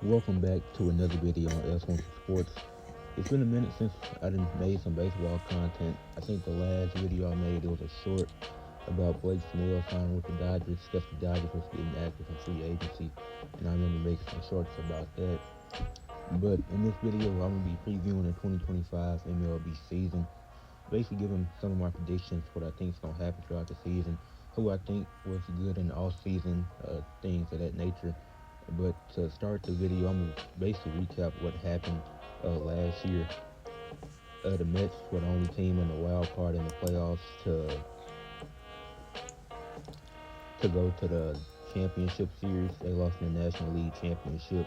Welcome back to another video on S1 Sports. It's been a minute since I done made some baseball content. I think the last video I made, it was a short about Blake Snell signing with the Dodgers because the Dodgers was getting active in free agency, and I remember making some shorts about that. But in this video, I'm going to be previewing the 2025 MLB season, basically giving some of my predictions, what I think is going to happen throughout the season, who I think was good in the off-season, things of that nature. But to start the video, I'm going to basically recap what happened last year. The Mets were the only team in the wild card in the playoffs to go to the championship series. They lost in the National League Championship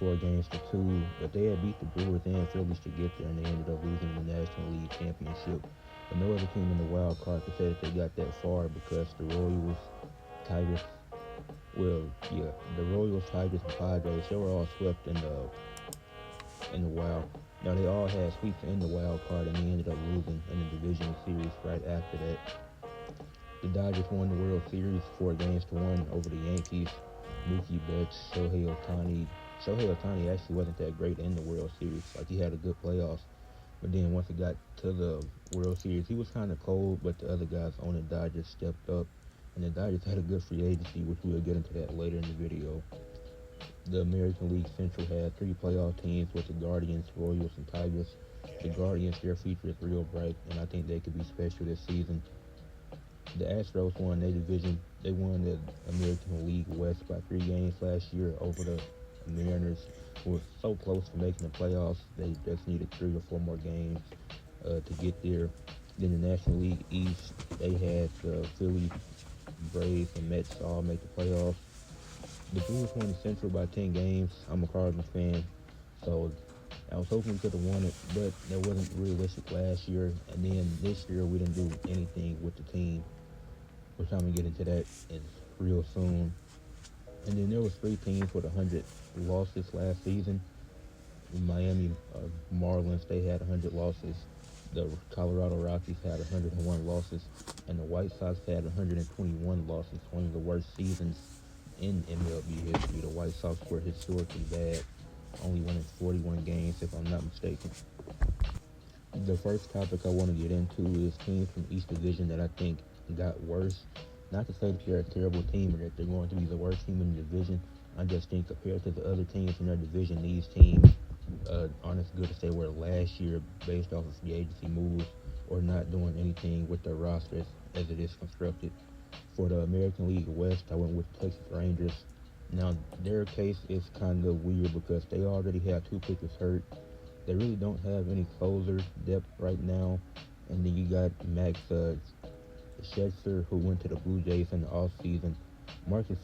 4-2, but they had beat the Brewers and Phillies to get there, and they ended up losing the National League Championship. But no other team in the wild card could say that they got that far because the Royals, Tigers, the Royals, Tigers, and Padres, they were all swept in the wild. Now they all had sweeps in the wild card, and they ended up losing in the divisional series right after that. The Dodgers won the World Series 4-1 over the Yankees. Mookie Betts, Shohei Ohtani. Shohei Ohtani actually wasn't that great in the World Series. Like, he had a good playoffs. But then once it got to the World Series, he was kind of cold, but the other guys on the Dodgers stepped up. And the Dodgers had a good free agency, which we'll get into that later in the video. The American League Central had 3 playoff teams with the Guardians, Royals, and Tigers. The Guardians, their future is real bright, and I think they could be special this season. The Astros won their division. They won the American League West by 3 games last year over the Mariners, who were so close to making the playoffs. They just needed 3 or 4 more games to get there. Then the National League East, they had the Phillies, Braves, and Mets all make the playoffs. The Brewers won the Central by 10 games. I'm a Cardinals fan, so I was hoping we could have won it, but that wasn't realistic last year. And then this year, we didn't do anything with the team, which I'm going to get into that real soon. And then there was 3 teams with 100 losses last season. The Miami Marlins, they had 100 losses. The Colorado Rockies had 101 losses. And the White Sox had 121 losses, one of the worst seasons in MLB history. The White Sox were historically bad, only winning 41 games, if I'm not mistaken. The first topic I want to get into is teams from each division that I think got worse. Not to say that they're a terrible team or that they're going to be the worst team in the division. I just think compared to the other teams in their division, these teams aren't as good as they were last year based off of free agency moves or not doing anything with their rosters as it is constructed. For the American League West, I went with the Texas Rangers. Now, their case is kind of weird because they already have 2 pitchers hurt. They really don't have any closer depth right now. And then you got Max Scherzer, who went to the Blue Jays in the offseason. Marcus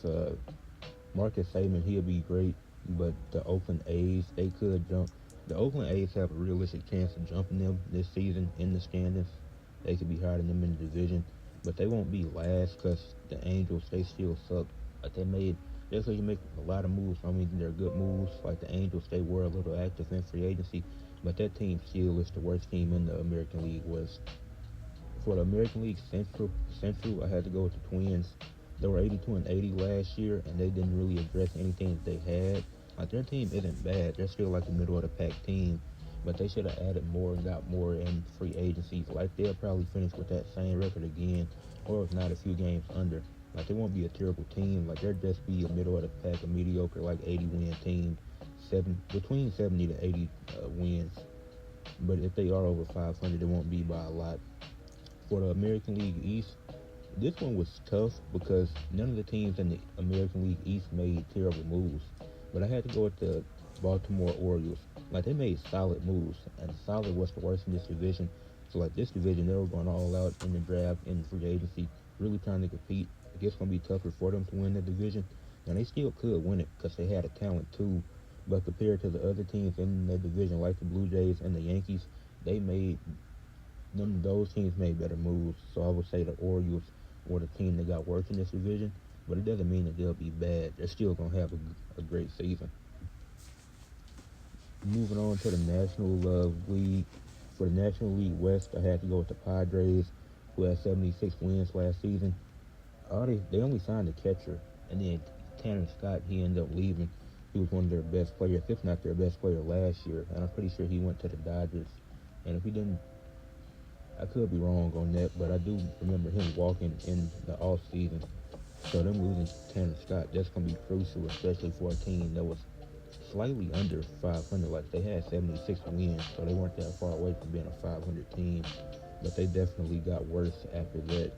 Saban, he'll be great, but the Oakland A's, they could jump. The Oakland A's have a realistic chance of jumping them this season in the standings. They could be higher than them in the division, but they won't be last because the Angels, they still suck. Like, they make a lot of moves. I mean, they're good moves. Like the Angels, they were a little active in free agency, but that team still is the worst team in the American League West. For the American League Central, I had to go with the Twins. They were 82-80 last year, and they didn't really address anything that they had. Like, their team isn't bad. They're still like a middle of the pack team, but they should have added more and got more in free agencies. Like, they'll probably finish with that same record again, or if not, a few games under. Like, they won't be a terrible team. Like, they'll just be a middle of the pack, a mediocre, like 80-win team, between 70 to 80 wins. But if they are over 500, it won't be by a lot. For the American League East, this one was tough because none of the teams in the American League East made terrible moves. But I had to go with the Baltimore Orioles. Like, they made solid moves, and solid was the worst in this division. So, like, this division, they were going all out in the draft, in free agency, really trying to compete. I guess it's going to be tougher for them to win the division. And they still could win it because they had a talent, too. But compared to the other teams in the division, like the Blue Jays and the Yankees, those teams made better moves. So I would say the Orioles were the team that got worse in this division, but it doesn't mean that they'll be bad. They're still going to have a great season. Moving on to the National League. For the National League West, I had to go with the Padres, who had 76 wins last season. They only signed a catcher, and then Tanner Scott, he ended up leaving. He was one of their best players, if not their best player last year, and I'm pretty sure he went to the Dodgers. And if he didn't, I could be wrong on that, but I do remember him walking in the off season. So them losing Tanner Scott, that's gonna be crucial, especially for a team that was slightly under 500. Like they had 76 wins, so they weren't that far away from being a 500 team. But they definitely got worse after that.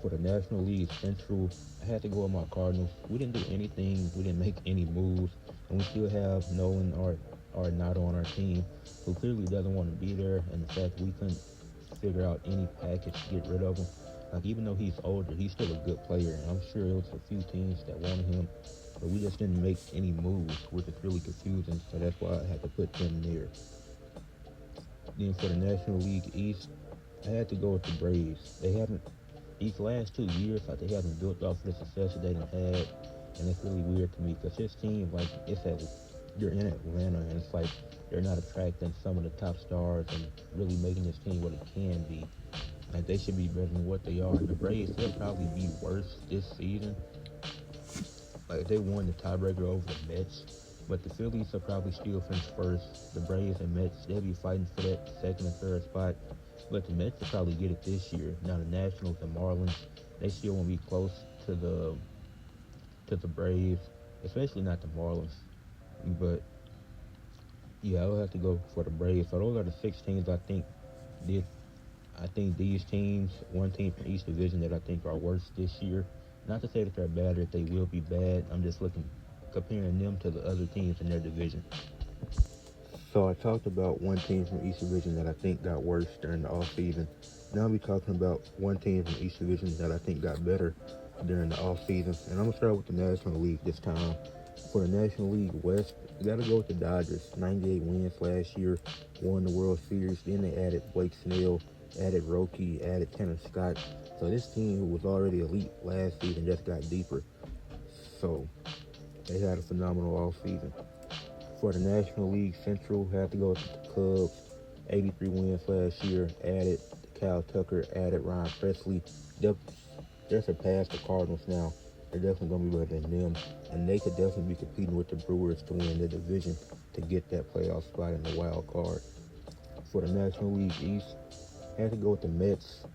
For the National League Central, I had to go with my Cardinals. We didn't do anything. We didn't make any moves, and we still have Nolan or not on our team, who clearly doesn't want to be there. And the fact we couldn't figure out any package to get rid of him. Like even though he's older, he's still a good player, and I'm sure it was a few teams that wanted him, but we just didn't make any moves, which is really confusing. So that's why I had to put them there. Then for the National League East, I had to go with the Braves. They haven't these last 2 years, like they haven't built off the success that they done had, and it's really weird to me because this team, like it's at they're in Atlanta, and it's like they're not attracting some of the top stars and really making this team what it can be. Like they should be better than what they are. The Braves, they'll probably be worse this season. Like they won the tiebreaker over the Mets, but the Phillies will probably still finish first. The Braves and Mets, they'll be fighting for that second and third spot. But the Mets will probably get it this year. Now the Nationals and Marlins, they still won't be close to the Braves, especially not the Marlins. But yeah, I'll have to go for the Braves. So those are the six teams did. I think these teams, one team from each division that I think are worse this year. Not to say that they're bad or that they will be bad. I'm just comparing them to the other teams in their division. So I talked about one team from each division that I think got worse during the off season. Now I'll be talking about one team from each division that I think got better during the off season. And I'm gonna start with the National League this time. For the National League West, you gotta go with the Dodgers. 98 wins last year, won the World Series. Then they added Blake Snell, added Roki, added Tanner Scott. So this team, who was already elite last season, just got deeper. So they had a phenomenal off season. For the National League Central, had to go with the Cubs. 83 wins last year. Added Kyle Tucker. Added Ryan Presley. They're surpassed the Cardinals now. They're definitely going to be better than them. And they could definitely be competing with the Brewers to win the division to get that playoff spot in the wild card. For the National League East, had to go with the Mets.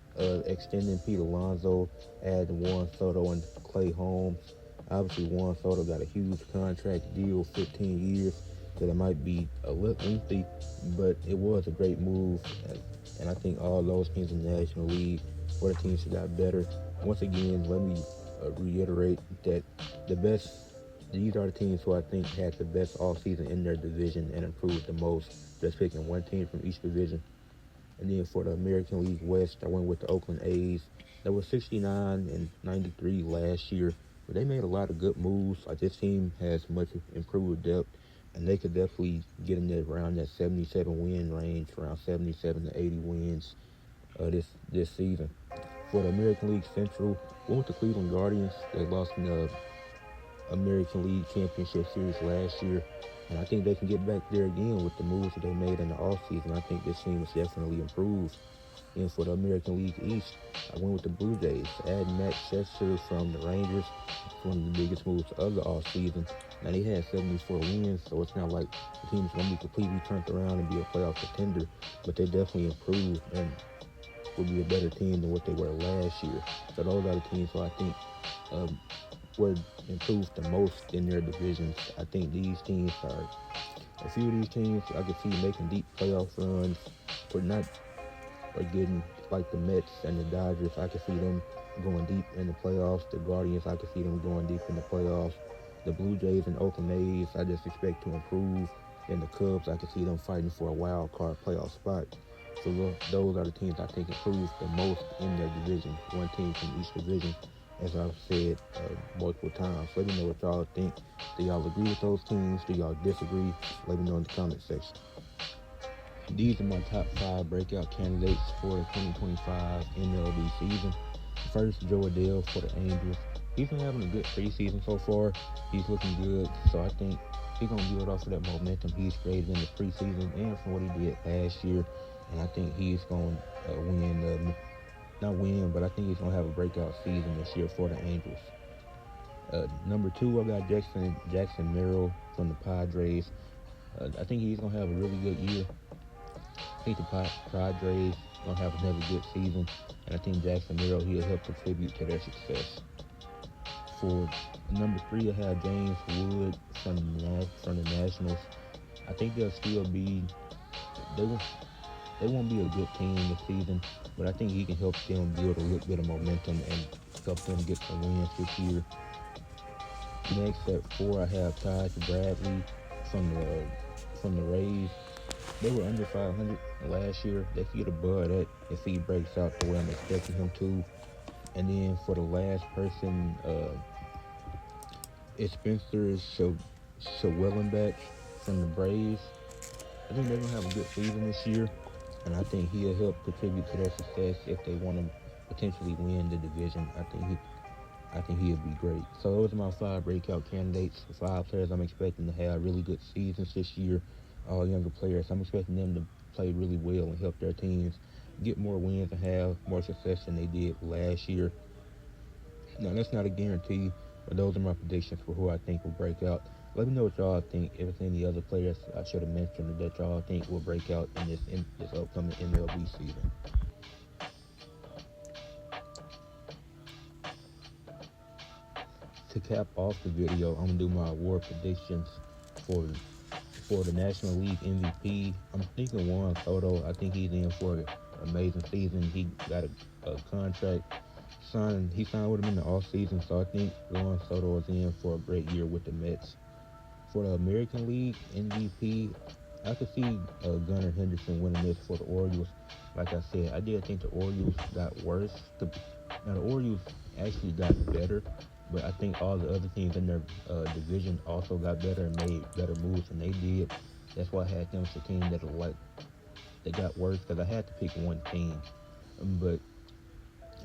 Extending Pete Alonso, adding Juan Soto and Clay Holmes. Obviously, Juan Soto got a huge contract deal, 15 years, that it might be a little lengthy, but it was a great move. And I think all those teams in the National League were the teams that got better. Once again, let me reiterate that these are the teams who I think had the best offseason in their division and improved the most. Just picking one team from each division. And then for the American League West, I went with the Oakland A's. That was 69 and 93 last year. But they made a lot of good moves. Like this team has much improved depth, and they could definitely get in there around that 77 win range, around 77 to 80 wins this season. For the American League Central, went with the Cleveland Guardians. They lost in the American League Championship Series last year. And I think they can get back there again with the moves that they made in the offseason. I think this team has definitely improved. And for the American League East, I went with the Blue Jays. Adding Matt Chester from the Rangers, one of the biggest moves of the offseason. Now they had 74 wins, so it's not like the team's going to be completely turned around and be a playoff contender. But they definitely improved and will be a better team than what they were last year. So those are the teams who I think were improved the most in their divisions. I think these teams are a few of these teams I could see making deep playoff runs, but not or getting like the Mets and the Dodgers. I could see them going deep in the playoffs. The Guardians, I could see them going deep in the playoffs. The Blue Jays and Oakland A's, I just expect to improve. And the Cubs, I could see them fighting for a wild card playoff spot. So those are the teams I think improved the most in their division. One team from each division, as I've said multiple times. Let me know what y'all think. Do y'all agree with those teams? Do y'all disagree? Let me know in the comment section. These are my top 5 breakout candidates for the 2025 MLB season. First, Joe Adele for the Angels. He's been having a good preseason so far. He's looking good, so I think he's going to build off of that momentum he's created in the preseason and from what he did last year. And I think he's going to not win, but I think he's going to have a breakout season this year for the Angels. Number two, I got Jackson Merrill from the Padres. I think he's gonna have a really good year. I think the Padres gonna have another good season, and I think Jackson Merrill he'll help contribute to their success. For number three, I have James Wood from the Nationals. I think they'll still be they won't they won't be a good team this season, but I think he can help them build a little bit of momentum and help them get some wins this year. Next at four, I have Taj Bradley from the Rays. They were under 500 last year. They could get above that if he breaks out the way I'm expecting him to. And then for the last person, it's Spencer Schwellenbach from the Braves. I think they're gonna have a good season this year, and I think he'll help contribute to their success if they want to potentially win the division. I think he'll be great. So those are my five breakout candidates. The five players I'm expecting to have really good seasons this year. All younger players. I'm expecting them to play really well and help their teams get more wins and have more success than they did last year. Now that's not a guarantee, but those are my predictions for who I think will break out. Let me know what y'all think. If there's any other players I should have mentioned that y'all think will break out in this upcoming MLB season. To cap off the video, I'm gonna do my award predictions for for the National League MVP. I'm thinking Juan Soto. I think he's in for an amazing season. He got a contract signed. He signed with him in the off season, so I think Juan Soto is in for a great year with the Mets. For the American League MVP, I could see Gunnar Henderson winning this for the Orioles. Like I said, I did think the Orioles got worse. Now the Orioles actually got better, but I think all the other teams in their division also got better and made better moves than they did. That's why I had them as a team that got worse because I had to pick one team. But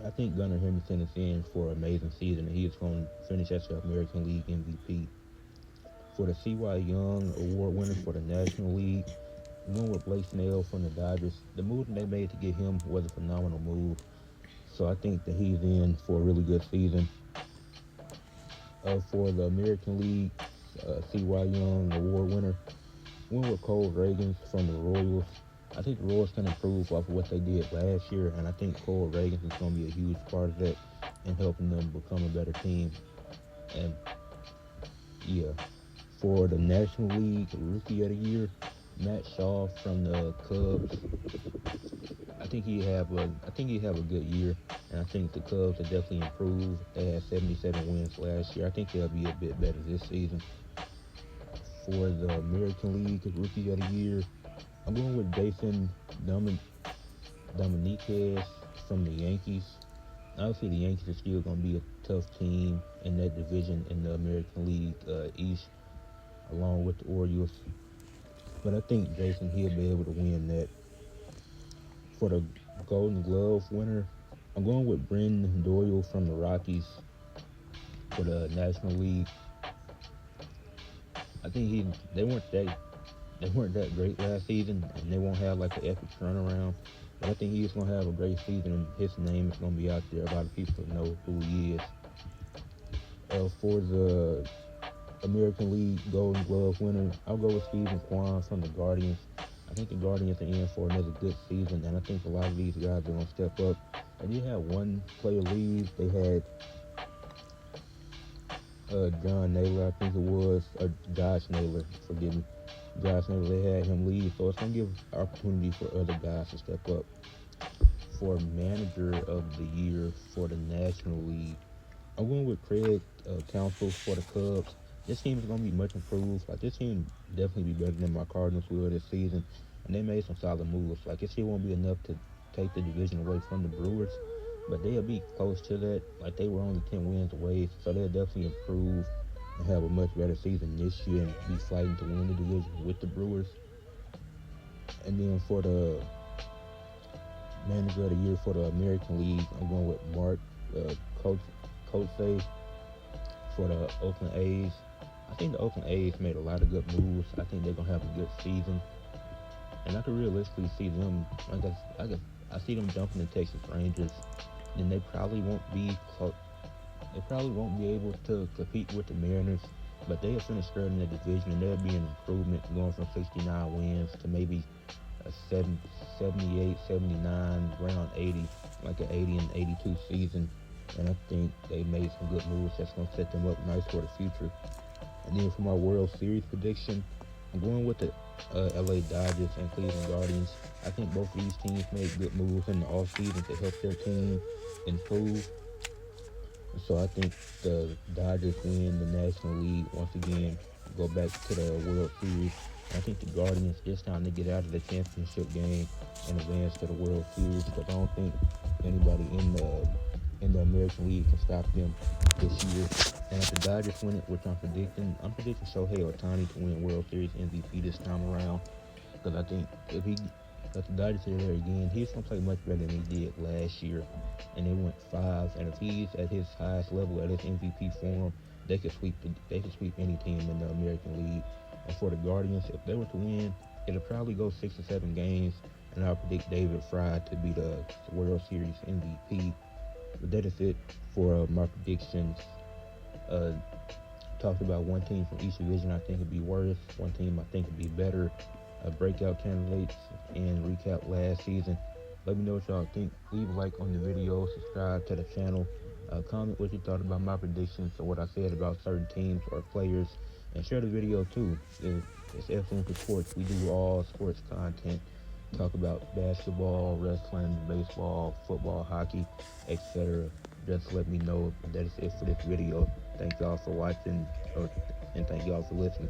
I think Gunnar Henderson is in for an amazing season, and he is going to finish as the American League MVP. For the C.Y. Young Award winner for the National League, one with Blake Snell from the Dodgers. The move they made to get him was a phenomenal move. So I think that he's in for a really good season. For the American League, C.Y. Young Award winner, one with Cole Reagans from the Royals. I think the Royals can improve off of what they did last year, and I think Cole Reagans is going to be a huge part of that in helping them become a better team. And yeah, for the National League Rookie of the Year, Matt Shaw from the Cubs. I think he have a good year, and I think the Cubs have definitely improved. They had 77 wins last year. I think they'll be a bit better this season. For the American League Rookie of the Year, I'm going with Jason Dominguez from the Yankees. Obviously, the Yankees are still going to be a tough team in that division in the American League East, along with the Orioles. But I think Jason he'll be able to win that. For the Golden Glove winner, I'm going with Brendan Doyle from the Rockies for the National League. I think they weren't that great last season, and they won't have like an epic turnaround. But I think he's gonna have a great season, and his name is gonna be out there. A lot of people know who he is. For the American League Golden Glove winner, I'll go with Stephen Kwan from the Guardians. I think the Guardians are in for another good season, and I think a lot of these guys are going to step up. And you had one player leave. They had John Naylor, I think it was, or Josh Naylor, forgive me. Josh Naylor, they had him leave, so it's going to give opportunity for other guys to step up. For Manager of the Year for the National League, I'm going with Craig Counsell for the Cubs. This team is going to be much improved. Like, this team definitely be better than my Cardinals will this season. And they made some solid moves. Like, it still won't be enough to take the division away from the Brewers, but they'll be close to that. Like, they were only 10 wins away, so they'll definitely improve and have a much better season this year and be fighting to win the division with the Brewers. And then for the Manager of the Year for the American League, I'm going with Mark Kotsay for the Oakland A's. I think the Oakland A's made a lot of good moves. I think they're gonna have a good season, and I could realistically see them. I see them jumping the Texas Rangers. Then they probably won't be close. They probably won't be able to compete with the Mariners, but they have finished third in the division, and there'll be an improvement going from 69 wins to maybe a 78, 79, around 80, like an 80 and 82 season. And I think they made some good moves that's going to set them up nice for the future. And then for my World Series prediction, I'm going with the LA Dodgers and Cleveland Guardians. I think both of these teams made good moves in the offseason to help their team improve. So I think the Dodgers win the National League once again, go back to the World Series. I think the Guardians, it's time to get out of the championship game and advance to the World Series, because I don't think anybody in the American League can stop them this year. And if the Dodgers win it, which I'm predicting Shohei Ohtani to win World Series MVP this time around, because I think if the Dodgers are there again, he's gonna play much better than he did last year, and they went five. And if he's at his highest level, at his MVP form, they could sweep any team in the American League. And for the Guardians, if they were to win, it'll probably go 6 or 7 games, and I'll predict David Fry to be the World Series MVP. But that is it for my predictions. Uh, Talked about one team from each division I think would be worse, one team I think would be better, breakout candidates, and recap last season. Let me know what y'all think. Leave a like on the video, subscribe to the channel, comment what you thought about my predictions or what I said about certain teams or players, and share the video too. It's F1 for Sports. We do all sports content. Talk about basketball, wrestling, baseball, football, hockey, etc. Just let me know. That is it for this video. Thank y'all for watching, and thank y'all for listening.